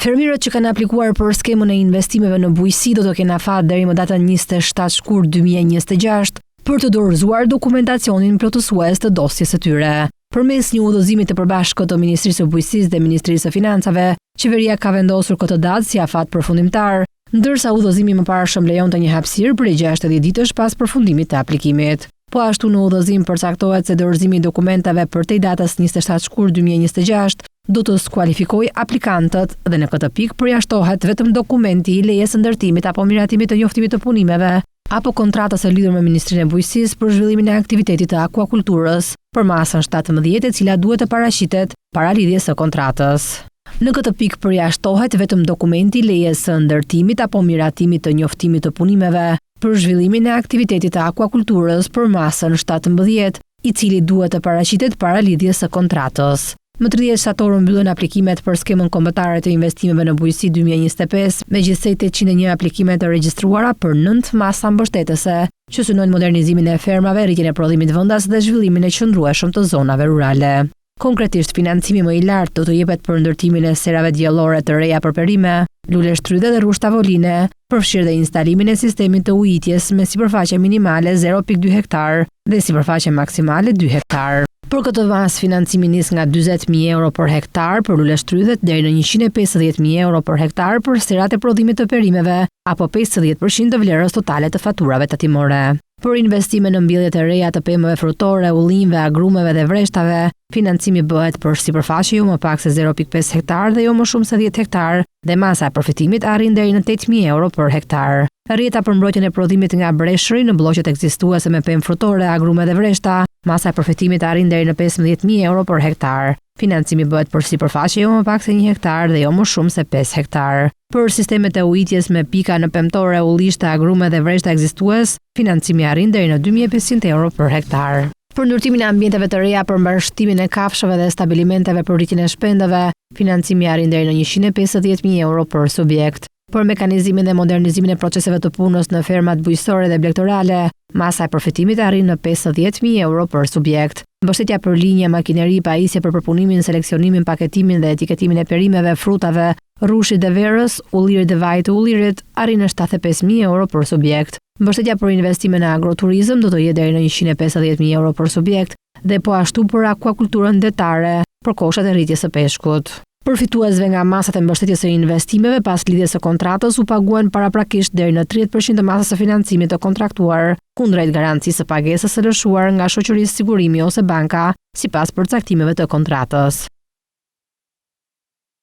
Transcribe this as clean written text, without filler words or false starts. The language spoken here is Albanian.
Fermirët që kanë aplikuar për skemën e investimeve në bujqësi do të kenë afat deri më datën 27 shkurt 2026 për të dorëzuar dokumentacionin plotësues të dosjes së tyre. Përmes një udhëzimi të përbashkët të Ministrisë së Bujqësisë dhe Ministrisë së Financave, qeveria ka vendosur këtë datë si afat përfundimtar, ndërsa udhëzimi më parashëm lejonte një hapësirë për 60 ditësh pas përfundimit të aplikimit. Po ashtu në udhëzim përcaktohet se dorëzimi i dokumentave përtej datës 27 shkurt 2026 do të skualifikojë aplikantët dhe në këtë pikë përjashtohet vetëm dokumenti i lejes së ndërtimit apo miratimit të njoftimit të punimeve apo kontratës së lidhur me Ministrinë e Bujqësisë për zhvillimin e aktivitetit të akuakulturës për masën 17 e cila duhet të paraqitet para lidhjes së kontratës. Në këtë pikë përjashtohet vetëm dokumenti i lejes së ndërtimit apo miratimit të njoftimit të punimeve për zhvillimin e aktivitetit të akuakulturës për masën 17, i cili duhet të paraqitet para lidhjes së kontratës. Më 30 shtator mbyllën aplikimet për skemën kombëtare të investimeve në bujqësi 2025, megjithëse 801 aplikime të regjistruara për 9 masa mbështetëse, që synojnë modernizimin e fermave, rritjen e prodhimit vendas dhe zhvillimin e qëndrueshëm të zonave rurale. Konkretisht, financimi më i lartë do të jepet për ndërtimin e serave diellore të reja për perime, lule shtrydhe dhe rrush tavoline, përfshirë dhe instalimin e sistemit të ujitjes me sipërfaqe minimale 0.2 hektar dhe sipërfaqe maksimale 2 hektar. Për këtë vas, financimi nis nga 40.000 euro për hektar për lule shtrydhet deri në 150.000 euro për hektar për serat e prodhimit të perimeve, apo 50% të vlerës totale të faturave tatimore. Për investime në mbjelljet e reja të pemëve frutore, ullinjve, agrumeve dhe vreshtave, financimi bëhet për sipërfaqe jo më pak se 0.5 hektar dhe jo më shumë se 10 hektar, dhe masa e përfitimit arrin deri në 8.000 euro për hektar. Rrjeta për mbrojtjen e prodhimit nga breshëri në bloqet ekzistuese me pemë frutore, agrume dhe vreshta, masa e përfitimit arrin deri në 15.000 euro për hektar. Financimi bëhet për sipërfaqe jo më pak se 1 hektar dhe jo më shumë se 5 hektar. Për sistemet e ujitjes me pika në pemtore, ullishte, agrume dhe vreshta ekzistues, financimi arrin deri në 2.500 euro për hektar. Për ndërtimin e ambienteve të reja për mbështetimin e kafshëve dhe stabilimenteve për rritjen e shpendave, financimi arrin deri në 150.000 euro për subjekt. Për mekanizimin dhe modernizimin e proceseve të punës në fermat bujqësore dhe blegtorale, masa e përfitimit arrin në 50.000 euro për subjekt. Mbështetja për linje, makineri, pajisje për përpunimin, seleksionimin, paketimin dhe etiketimin e perimeve, frutave, rrushit dhe verës, ullirit dhe vajit të ullirit arrin në 75.000 euro për subjekt. Mbështetja për investime në agroturizëm do të jetë deri në 150.000 euro për subjekt dhe po ashtu për akuakulturën detare për koshat e rritjes së peshkut. Përfituesve nga masat e mbështetjes së investimeve pas lidhjes së kontratës u paguan paraprakisht deri në 30% të masës së financimit të kontraktuar, kundrejt garancisë së pagesës së lëshuar nga shoqërisë sigurimi ose banka, sipas përcaktimeve të kontratës.